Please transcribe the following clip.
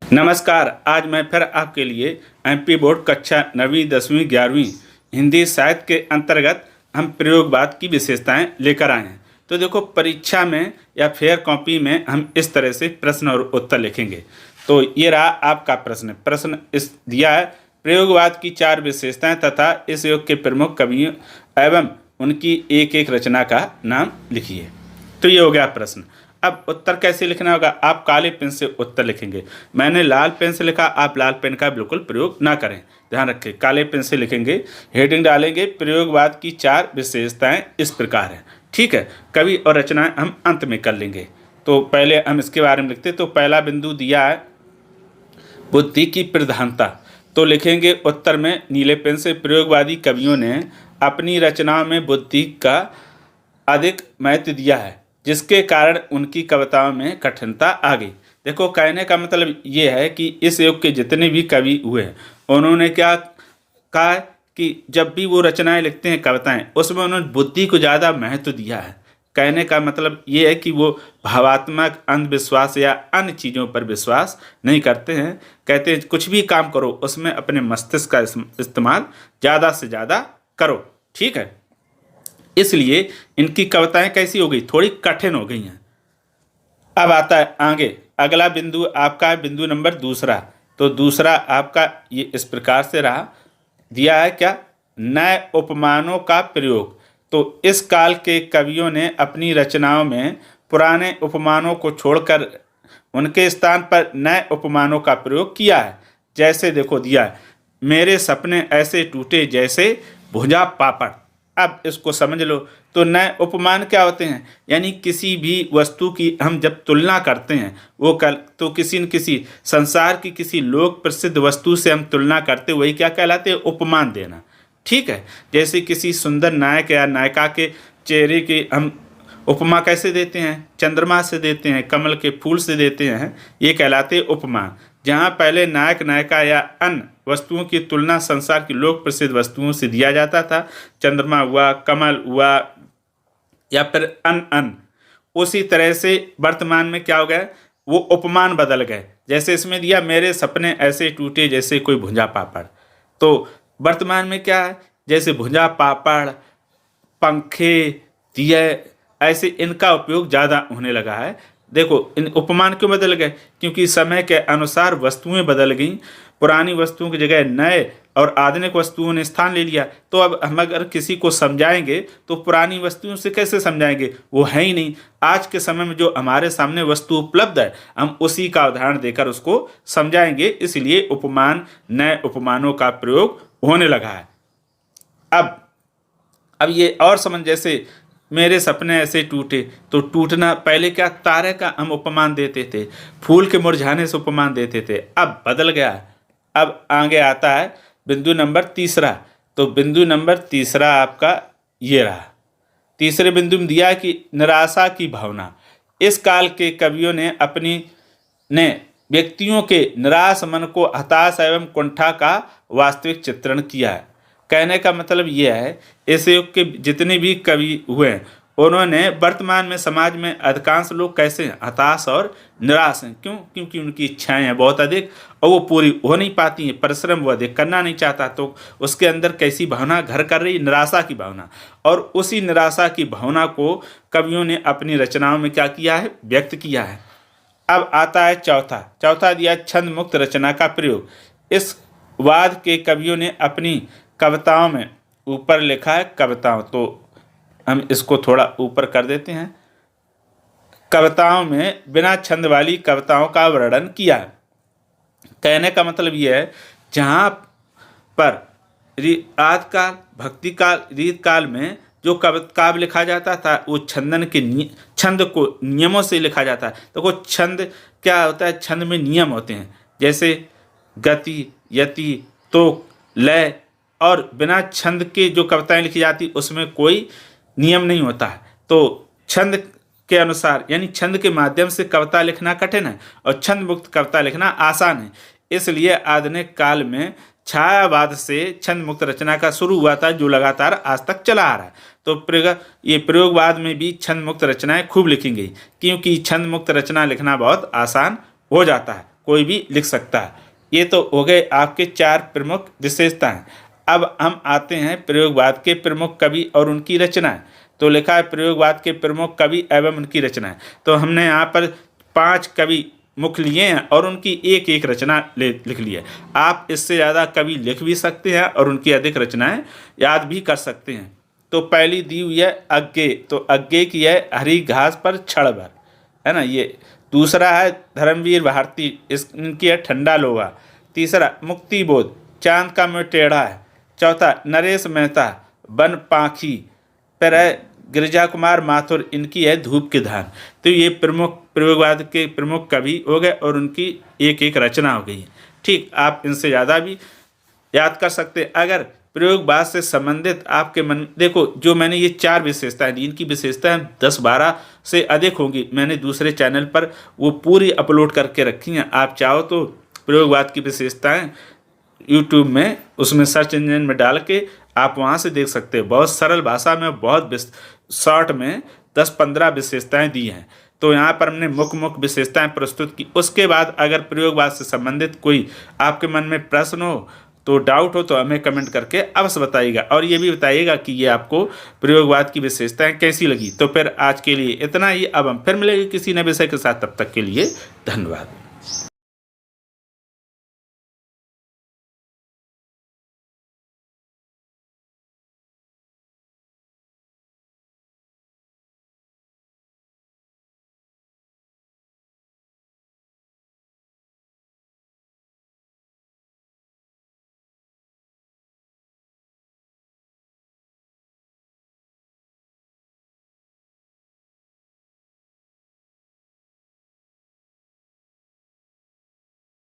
नमस्कार। आज मैं फिर आपके लिए एमपी बोर्ड कक्षा 9वीं 10वीं 11वीं हिंदी साहित्य के अंतर्गत हम प्रयोगवाद की विशेषताएं लेकर आए हैं। तो देखो, परीक्षा में या फेयर कॉपी में हम इस तरह से प्रश्न और उत्तर लिखेंगे। तो ये रहा आपका प्रश्न इस दिया है, प्रयोगवाद की 4 विशेषताएं तथा इस युग के प्रमुख कवियों एवं उनकी एक एक रचना का नाम लिखिए। तो ये हो गया प्रश्न। अब उत्तर कैसे लिखना होगा? आप काले पेन से उत्तर लिखेंगे। मैंने लाल पेन से लिखा, आप लाल पेन का बिल्कुल प्रयोग ना करें, ध्यान रखें। काले पेन से लिखेंगे, हेडिंग डालेंगे, प्रयोगवाद की 4 विशेषताएं इस प्रकार हैं। ठीक है, कवि और रचनाएं हम अंत में कर लेंगे। तो पहले हम इसके बारे में लिखते। तो पहला बिंदु दिया है बुद्धि की प्रधानता। तो लिखेंगे उत्तर में नीले पेन से, प्रयोगवादी कवियों ने अपनी रचनाओं में बुद्धि का अधिक महत्व दिया है, जिसके कारण उनकी कविताओं में कठिनता आ गई। देखो, कहने का मतलब ये है कि इस युग के जितने भी कवि हुए हैं, उन्होंने क्या कहा कि जब भी वो रचनाएं लिखते हैं, कविताएं, उसमें उन्होंने बुद्धि को ज़्यादा महत्व दिया है। कहने का मतलब ये है कि वो भावात्मक अंधविश्वास या अन्य चीज़ों पर विश्वास नहीं करते हैं। कहते हैं कुछ भी काम करो, उसमें अपने मस्तिष्क का इस्तेमाल ज़्यादा से ज़्यादा करो। ठीक है, इसलिए इनकी कविताएं कैसी हो गई? थोड़ी कठिन हो गई हैं। अब आता है आगे अगला बिंदु आपका है बिंदु नंबर दूसरा। तो दूसरा आपका ये इस प्रकार से रहा, दिया है क्या? नए उपमानों का प्रयोग। तो इस काल के कवियों ने अपनी रचनाओं में पुराने उपमानों को छोड़कर उनके स्थान पर नए उपमानों का प्रयोग किया है। जैसे देखो दिया है, मेरे सपने ऐसे टूटे जैसे भुजा पापड़। अब इसको समझ लो। तो नए उपमान क्या होते हैं? यानी किसी भी वस्तु की हम जब तुलना करते हैं, वो तो किसी न किसी संसार की किसी लोक प्रसिद्ध वस्तु से हम तुलना करते, वही क्या कहलाते हैं? उपमान देना। ठीक है, जैसे किसी सुंदर नायक या नायिका के चेहरे की हम उपमा कैसे देते हैं? चंद्रमा से देते हैं, कमल के फूल से देते हैं, ये कहलाते उपमान। जहाँ पहले नायक नायिका या अन्य वस्तुओं की तुलना संसार की लोक प्रसिद्ध वस्तुओं से दिया जाता था, चंद्रमा हुआ, कमल हुआ या फिर अन्य, उसी तरह से वर्तमान में क्या हो गया? वो उपमान बदल गए। जैसे इसमें दिया, मेरे सपने ऐसे टूटे जैसे कोई भुंजा पापड़। तो वर्तमान में क्या है? जैसे भुंजा पापड़, पंखे, दिए, ऐसे इनका उपयोग ज़्यादा होने लगा है। देखो, इन उपमान क्यों बदल गए? क्योंकि समय के अनुसार वस्तुएं बदल गईं। पुरानी वस्तुओं की जगह नए और आधुनिक वस्तुओं ने स्थान ले लिया। तो अब हम अगर किसी को समझाएंगे तो पुरानी वस्तुओं से कैसे समझाएंगे? वो है ही नहीं। आज के समय में जो हमारे सामने वस्तु उपलब्ध है, हम उसी का उदाहरण देकर उसको समझाएंगे। इसलिए उपमान, नए उपमानों का प्रयोग होने लगा है। अब ये और समझ, जैसे मेरे सपने ऐसे टूटे। तो टूटना, पहले क्या तारे का हम उपमान देते थे, फूल के मुरझाने से उपमान देते थे, अब बदल गया है। अब आगे आता है बिंदु नंबर तीसरा। तो बिंदु नंबर तीसरा आपका ये रहा। तीसरे बिंदु में दिया है कि निराशा की भावना। इस काल के कवियों ने व्यक्तियों के निराश मन को हताश एवं कुंठा का वास्तविक चित्रण किया है। कहने का मतलब यह है, इस युग के जितने भी कवि हुए हैं, उन्होंने वर्तमान में समाज में अधिकांश लोग कैसे हैं? हताश और निराश हैं। क्यों? क्योंकि उनकी इच्छाएं हैं बहुत अधिक और वो पूरी हो नहीं पाती हैं। परिश्रम वो अधिक करना नहीं चाहता, तो उसके अंदर कैसी भावना घर कर रही? निराशा की भावना। और उसी निराशा की भावना को कवियों ने अपनी रचनाओं में क्या किया है? व्यक्त किया है। अब आता है चौथा दिया छंद मुक्त रचना का प्रयोग। इस वाद के कवियों ने अपनी कविताओं में, ऊपर लिखा है कविताओं, तो हम इसको थोड़ा ऊपर कर देते हैं, कविताओं में बिना छंद वाली कविताओं का वर्णन किया है। कहने का मतलब यह है, जहाँ पर आदिकाल, भक्ति काल, रीत काल में जो काव्य लिखा जाता था, वो छंद को नियमों से लिखा जाता है। तो छंद क्या होता है? छंद में नियम होते हैं, जैसे गति, यति, तुक, लय। और बिना छंद के जो कविताएं लिखी जाती, उसमें कोई नियम नहीं होता है। तो छंद के अनुसार, यानी छंद के माध्यम से कविता लिखना कठिन है और छंद मुक्त कविता लिखना आसान है। इसलिए आधुनिक काल में छायावाद से छंद मुक्त रचना का शुरू हुआ था, जो लगातार आज तक चला आ रहा है। तो ये प्रयोगवाद में भी छंद मुक्त रचनाएं खूब लिखी गई, क्योंकि छंद मुक्त रचना लिखना बहुत आसान हो जाता है, कोई भी लिख सकता है। ये तो हो गए आपके 4 प्रमुख विशेषताएं। अब हम आते हैं प्रयोगवाद के प्रमुख कवि और उनकी रचनाएं। तो लिखा है प्रयोगवाद के प्रमुख कवि एवं उनकी रचनाएं। तो हमने यहाँ पर 5 कवि मुख्य लिए हैं और उनकी एक एक रचना लिख ली है। आप इससे ज़्यादा कवि लिख भी सकते हैं और उनकी अधिक रचनाएं याद भी कर सकते हैं। तो पहली दी हुई है अज्ञे, तो अज्ञे की है हरी घास पर क्षण भर, है ना ये। दूसरा है धर्मवीर भारती, इनकी है ठंडा लोहा। तीसरा मुक्ति बोध, चांद का मुँह टेढ़ा है। चौथा नरेश मेहता, वन पाखी। फिर है गिरिजा कुमार माथुर, इनकी है धूप की धान। तो ये प्रमुख प्रयोगवाद के प्रमुख कवि हो गए और उनकी एक एक रचना हो गई। ठीक, आप इनसे ज़्यादा भी याद कर सकते हैं। अगर प्रयोगवाद से संबंधित आपके मन, देखो जो मैंने ये 4 विशेषताएं दी, इनकी विशेषताएं 10-12 से अधिक होंगी। मैंने दूसरे चैनल पर वो पूरी अपलोड करके रखी हैं। आप चाहो तो प्रयोगवाद की विशेषताएं यूट्यूब में उसमें सर्च इंजन में डाल के आप वहाँ से देख सकते हैं। बहुत सरल भाषा में, बहुत शॉर्ट में 10-15 विशेषताएं दी हैं। तो यहाँ पर हमने मुख्य विशेषताएं प्रस्तुत की। उसके बाद अगर प्रयोगवाद से संबंधित कोई आपके मन में प्रश्न हो, तो डाउट हो, तो हमें कमेंट करके अवश्य बताइएगा। और ये भी बताइएगा कि ये आपको प्रयोगवाद की विशेषताएं कैसी लगी। तो फिर आज के लिए इतना ही। अब हम फिर मिलेंगे किसी नए विषय के साथ। तब तक के लिए धन्यवाद।